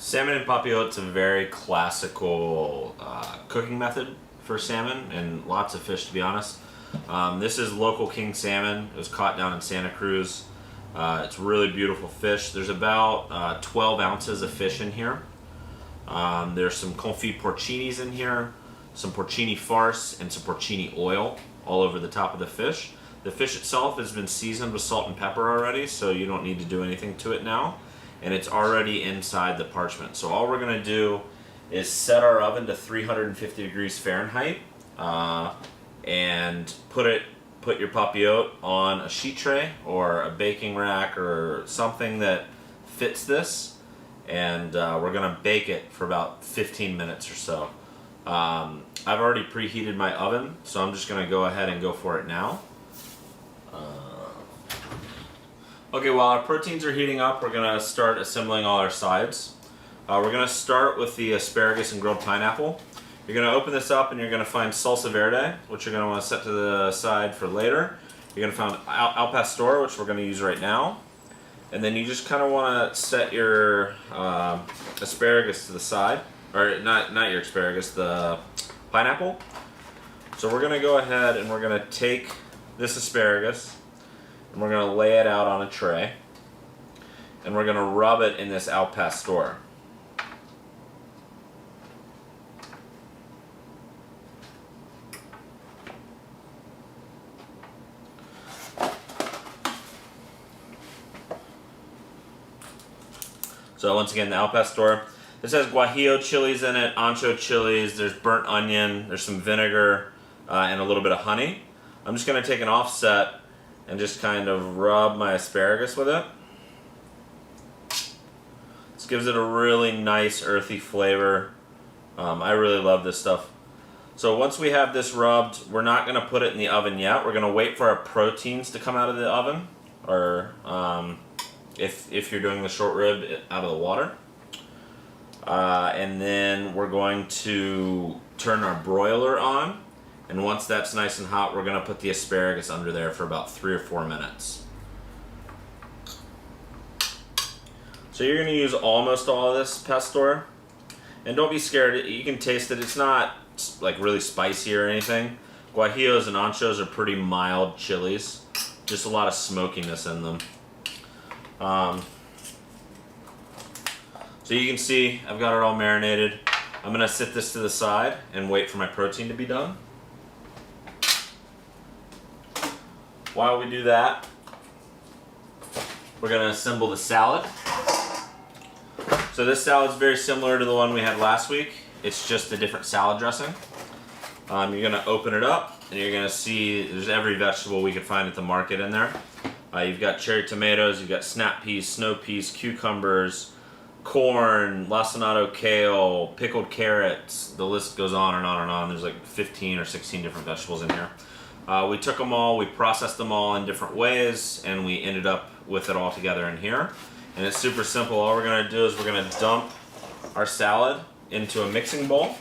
Salmon and papillote's a very classical cooking method for salmon and lots of fish, to be honest. This is local king salmon. It was caught down in Santa Cruz. It's really beautiful fish. There's about 12 ounces of fish in here. There's some confit porcinis in here, some porcini farce, and some porcini oil all over the top of the fish. The fish itself has been seasoned with salt and pepper already, so you don't need to do anything to it now. And it's already inside the parchment. So all we're going to do is set our oven to 350 degrees Fahrenheit and put your papillote on a sheet tray or a baking rack or something that fits this, and we're going to bake it for about 15 minutes or so. I've already preheated my oven, so I'm just going to go ahead and go for it now. Okay, while our proteins are heating up, we're going to start assembling all our sides. We're going to start with the asparagus and grilled pineapple. You're going to open this up and you're going to find salsa verde, which you're going to want to set to the side for later. You're going to find al pastor, which we're going to use right now. And then you just kind of want to set your asparagus to the side. Or not your asparagus, the pineapple. So we're going to go ahead and we're going to take this asparagus and we're going to lay it out on a tray, and we're going to rub it in this al pastor. So once again, the al pastor. This has guajillo chilies in it, ancho chilies, there's burnt onion, there's some vinegar, and a little bit of honey. I'm just going to take an offset and just kind of rub my asparagus with it. This gives it a really nice earthy flavor. I really love this stuff. So once we have this rubbed, we're not going to put it in the oven yet. We're going to wait for our proteins to come out of the oven, or if you're doing the short rib, out of the water. And then we're going to turn our broiler on. And once that's nice and hot, we're going to put the asparagus under there for about 3 or 4 minutes. So you're going to use almost all of this pastor. And don't be scared, you can taste it. It's not like really spicy or anything. Guajillos and anchos are pretty mild chilies. Just a lot of smokiness in them. So you can see I've got it all marinated. I'm going to sit this to the side and wait for my protein to be done. While we do that, we're going to assemble the salad. So this salad is very similar to the one we had last week. It's just a different salad dressing. You're going to open it up and you're going to see there's every vegetable we could find at the market in there. You've got cherry tomatoes, you've got snap peas, snow peas, cucumbers, corn, lacinato kale, pickled carrots. The list goes on and on and on. There's like 15 or 16 different vegetables in here. We took them all, we processed them all in different ways, and we ended up with it all together in here. And it's super simple. All we're going to do is we're going to dump our salad into a mixing bowl.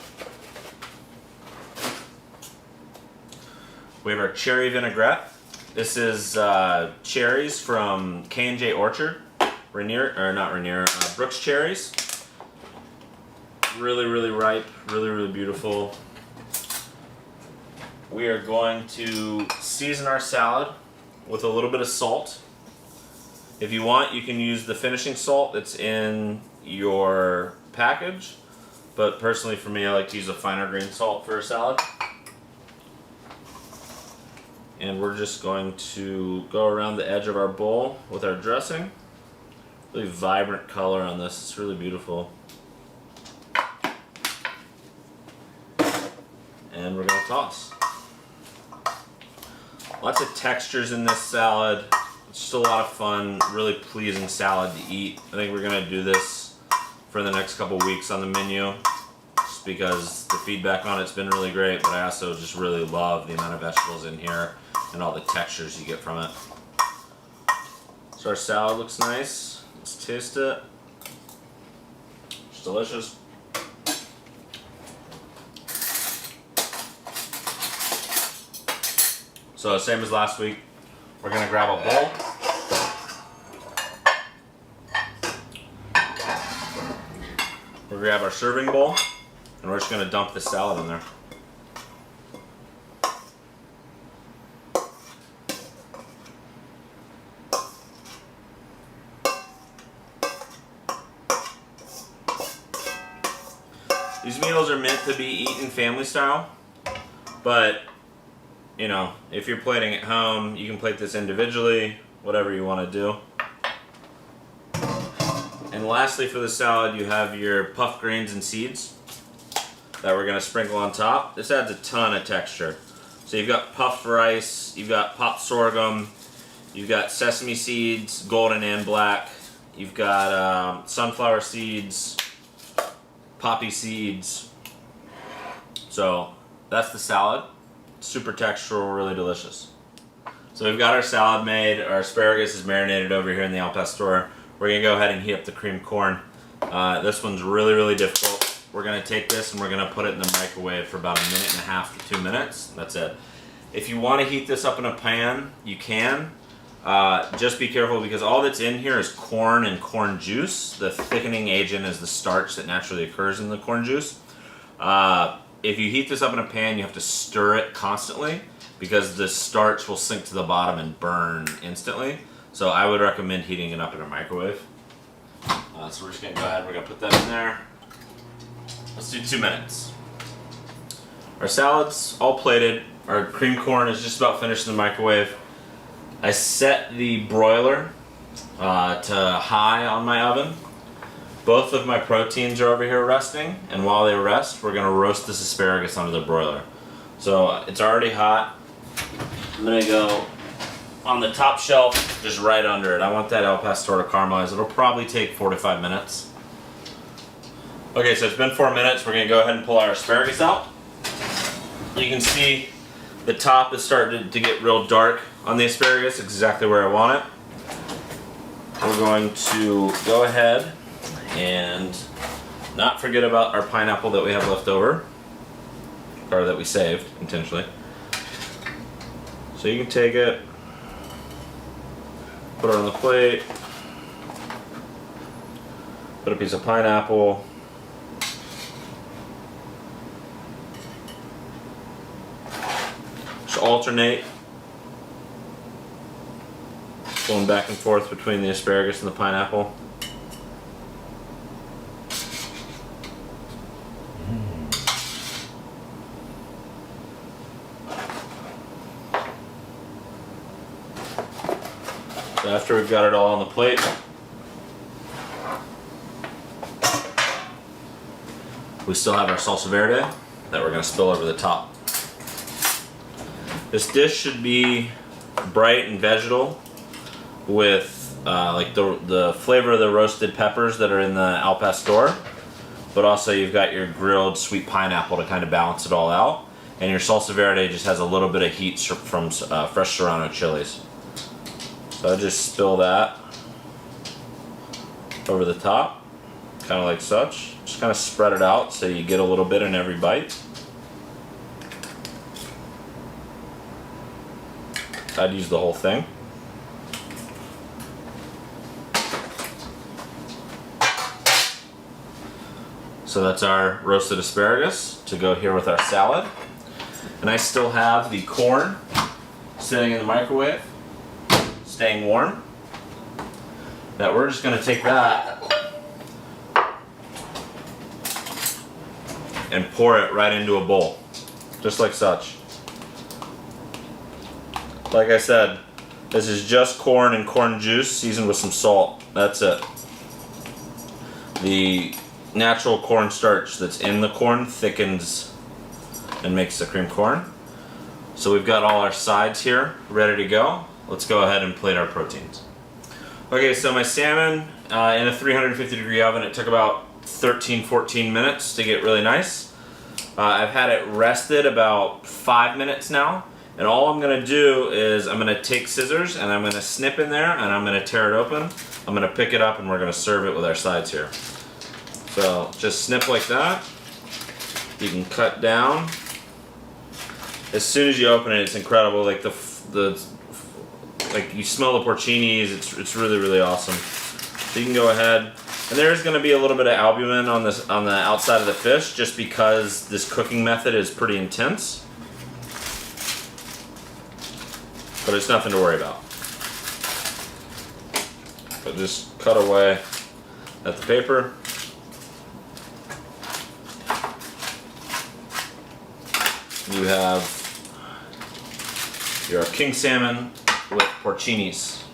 We have our cherry vinaigrette. This is cherries from K&J Orchard. Brooks cherries. Really, really ripe, really, really beautiful. We are going to season our salad with a little bit of salt. If you want, you can use the finishing salt that's in your package, but personally for me, I like to use a finer grain salt for a salad. And we're just going to go around the edge of our bowl with our dressing. Really vibrant color on this, it's really beautiful. And we're going to toss. Lots of textures in this salad. It's just a lot of fun, really pleasing salad to eat. I think we're going to do this for the next couple weeks on the menu, just because the feedback on it's been really great, but I also just really love the amount of vegetables in here and all the textures you get from it. So our salad looks nice. Let's taste it. It's delicious. So same as last week, we're going to grab a bowl. We'll grab our serving bowl and we're just going to dump the salad in there. These meals are meant to be eaten family style, but you know, if you're plating at home, you can plate this individually, whatever you want to do. And lastly, for the salad, you have your puffed grains and seeds that we're going to sprinkle on top. This adds a ton of texture. So you've got puffed rice, you've got popped sorghum, you've got sesame seeds, golden and black, you've got sunflower seeds, poppy seeds. So that's the salad. Super textural, really delicious. So we've got our salad made. Our asparagus is marinated over here in the al pastor. We're gonna go ahead and heat up the cream corn. This one's really, really difficult. We're gonna take this and we're gonna put it in the microwave for about 1.5 to 2 minutes. That's it. If you want to heat this up in a pan, you can. Just be careful because all that's in here is corn and corn juice. The thickening agent is the starch that naturally occurs in the corn juice. If you heat this up in a pan, you have to stir it constantly because the starch will sink to the bottom and burn instantly. So I would recommend heating it up in a microwave. So we're just gonna go ahead and we're gonna put that in there. Let's do 2 minutes. Our salad's all plated. Our cream corn is just about finished in the microwave. I set the broiler to high on my oven. Both of my proteins are over here resting, and while they rest, we're gonna roast this asparagus under the broiler. So it's already hot. I'm gonna go on the top shelf, just right under it. I want that al pastor to caramelize. It'll probably take 4 to 5 minutes. Okay, so it's been 4 minutes. We're gonna go ahead and pull our asparagus out. You can see the top is starting to get real dark on the asparagus, exactly where I want it. We're going to go ahead and not forget about our pineapple that we have left over, or that we saved intentionally. So you can take it, put it on the plate, put a piece of pineapple, just alternate, going back and forth between the asparagus and the pineapple. So after we've got it all on the plate, we still have our salsa verde that we're going to spill over the top. This dish should be bright and vegetal with like the flavor of the roasted peppers that are in the al pastor, but also you've got your grilled sweet pineapple to kind of balance it all out, and your salsa verde just has a little bit of heat from fresh serrano chilies. So I just spill that over the top, kind of like such. Just kind of spread it out so you get a little bit in every bite. I'd use the whole thing. So that's our roasted asparagus to go here with our salad. And I still have the corn sitting in the microwave, staying warm. Now we're just going to take that and pour it right into a bowl, just like such. Like I said, this is just corn and corn juice seasoned with some salt. That's it. The natural cornstarch that's in the corn thickens and makes the cream corn. So we've got all our sides here ready to go. Let's go ahead and plate our proteins. Okay, so my salmon in a 350-degree oven, it took about 13-14 minutes to get really nice. I've had it rested about 5 minutes now, and all I'm going to do is I'm going to take scissors and I'm going to snip in there and I'm going to tear it open. I'm going to pick it up and we're going to serve it with our sides here. So just snip like that. You can cut down. As soon as you open it, it's incredible. Like like you smell the porcinis. It's really, really awesome. So you can go ahead, And there is going to be a little bit of albumin on this on the outside of the fish, just because this cooking method is pretty intense. But it's nothing to worry about. So just cut away at the paper. You have your king salmon with porcinis.